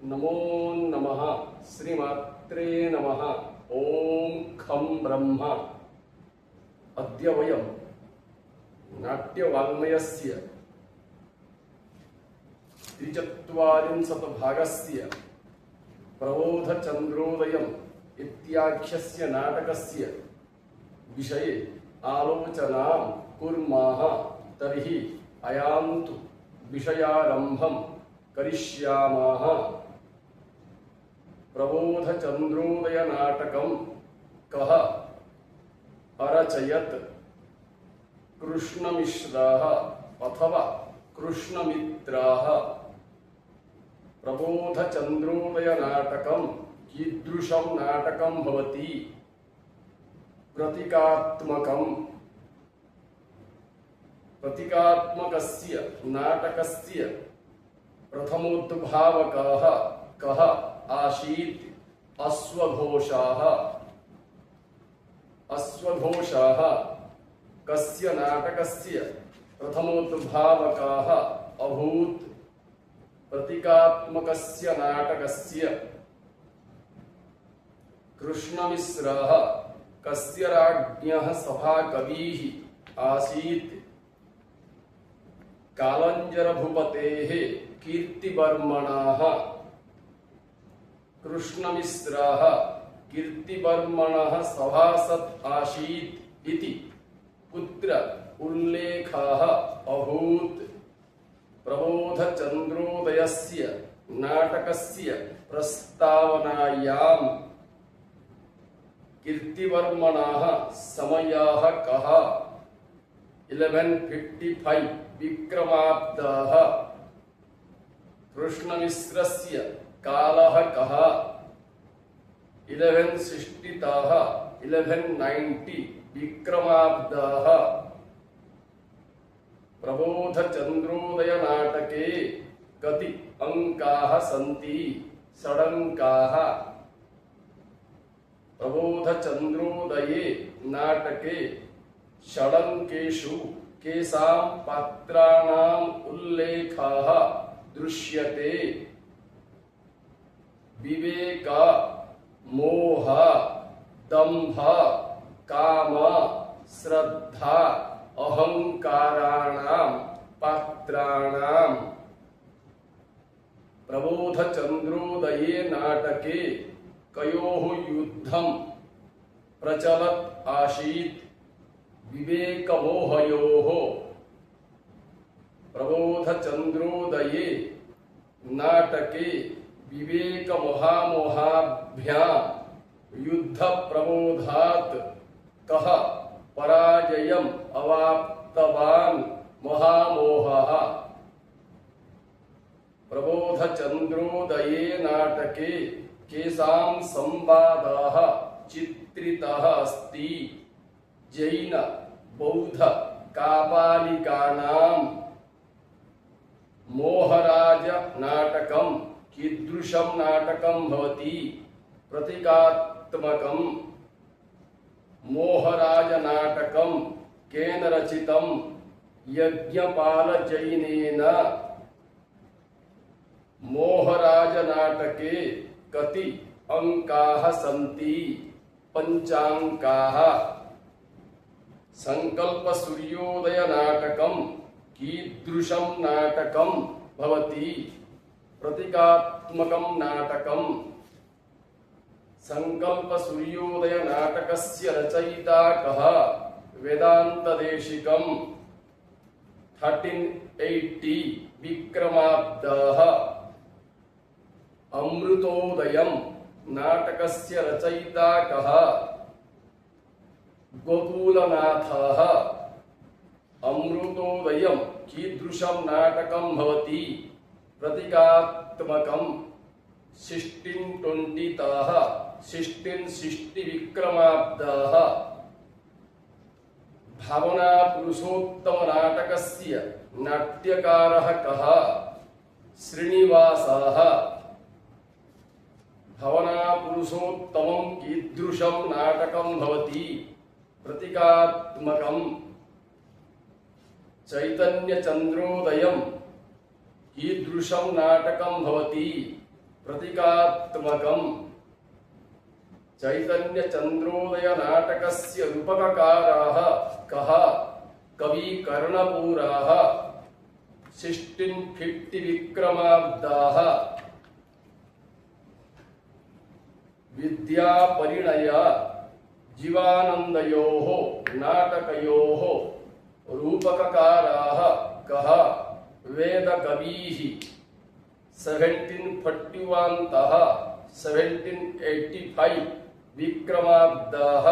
नमो नमः श्रीमात्रे नमः। ओम खं ब्रह्म। अद्य वयं नाट्यवाङ्मयस्य 43 भागस्य प्रबोधचन्द्रोदयम् इत्याख्यस्य नाटकस्य विषये आलोचनां कुर्मः। तर्हि अयान्तु विषयारम्भं करिष्यामः। प्रबोधचन्द्रोदय नाटकं कः अरचयत्? कृष्णमिश्राः अथवा कृष्णमित्राः। प्रबोधचन्द्रोदय नाटकं कीदृशं नाटकं भवति? प्रतीकात्मकस्य नाटकस्य प्रथमोद्भावकः कः आसीत्? अश्वघोषाः। अश्वघोषाः कस्य नाटकस्य प्रथमोद्भावकः अभूत्? प्रतीकात्मकस्य नाटकस्य। कृष्णमिश्रः कस्य राज्ञः सभाकविः आसीत्? कालञ्जरभूपतेः कीर्तिवर्मणः। कृष्णमिश्रः कीर्तिवर्मणः सभासद् आसीत् इति कुत्र उल्लेखः अभूत्? प्रबोधचन्द्रोदयस्य नाटकस्य प्रस्तावनायां कीर्तिवर्मणः समयः कः? 1155 विक्रमाब्दः। कृष्णमिश्रस्य कालः कः? 1160 1190 विक्रमाब्दः। प्रबोधचन्द्रोदय नाटके कति अंकाः सन्ति? 6 अंकाः। प्रबोधचन्द्रोदये नाटके 6 अंकेषु केषां पात्राणाम् उल्लेखः दृश्यते? विवेक, मोह, दंभ, काम, श्रद्धा, अहंकाराणां पात्राणाम्। प्रबोधचन्द्रोदये नाटके कयोः युद्धं प्रचलत् आसीत्? विवेकमोहयोः। प्रबोधचन्द्रोदये नाटके विवेकमोहामोहाभ्यां युद्धप्रबोधात् कः पराजयम् अवाप्तवान्? महामोहः। प्रबोधचन्द्रोदये नाटके केषां संवादः चित्रितः अस्ति? जैन बौद्ध कापालिकानां। मोहराज नाटकं कीदृशं नाटकं भवति? प्रतीकात्मकं। मोहराज नाटकं केन रचितं? यज्ञपालजैनेन। मोहराज नाटके कति अंकाः सन्ति? 5 अंकाः। संकल्प सूर्योदय नाटकं कीदृशं नाटकं भवति? प्रतीकात्मकं नाटकं। संकल्प सूर्योदय नाटकस्य रचयिता कः? वेदान्तदेशिकं। 1380 विक्रमाब्दः। अमृतोदयं नाटकस्य रचयिता कः? गोकुलनाथः। अमृतोदयं कीदृशं नाटकं भवति? प्रतीकात्मकं। 1620 1660 विक्रमाब्दः। भावनापुरुषोत्तम नाटकस्य नाट्यकारः कः? श्रीनिवासः। भावनापुरुषोत्तमं कीदृशं नाटकं भवति? प्रतीकात्मकं। चैतन्यचन्द्रोदयं कीदृशं नाटकं भवति? प्रतीकात्मकं चैतन्य चंद्रोदय नाटकस्य रूपककाराः कः कवि कर्णपूराः 1650 विक्रमाब्दाः विद्या परिणय जीवानंदयोः नाटकयोः रूपककाराः कः वेद कवीः 1741 तः 1785 विक्रमाब्दाः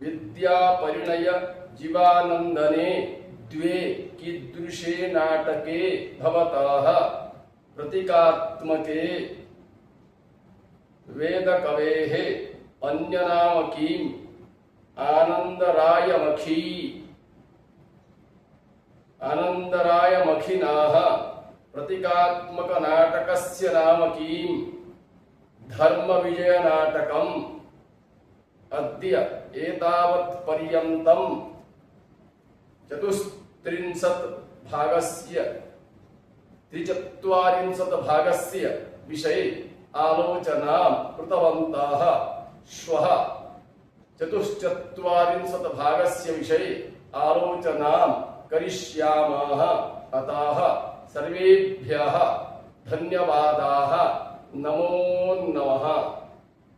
विद्या परिणय जीवानंदने द्वे कीदृशे नाटके भवतः प्रतीकात्मके वेद कवेः अन्यनामकीं आनन्दरायमखिनाः प्रतीकात्मक नाटकस्य नामकीं धर्मविजयनाटकम् अद्य एतावत् पर्यन्तं 43 भागस्य विषये आलोचनां कृतवन्तः। श्वः 44 भागस्य विषये आलोचनां करिष्यामः। अतः सर्वेभ्यः धन्यवादाः। नमो नमः।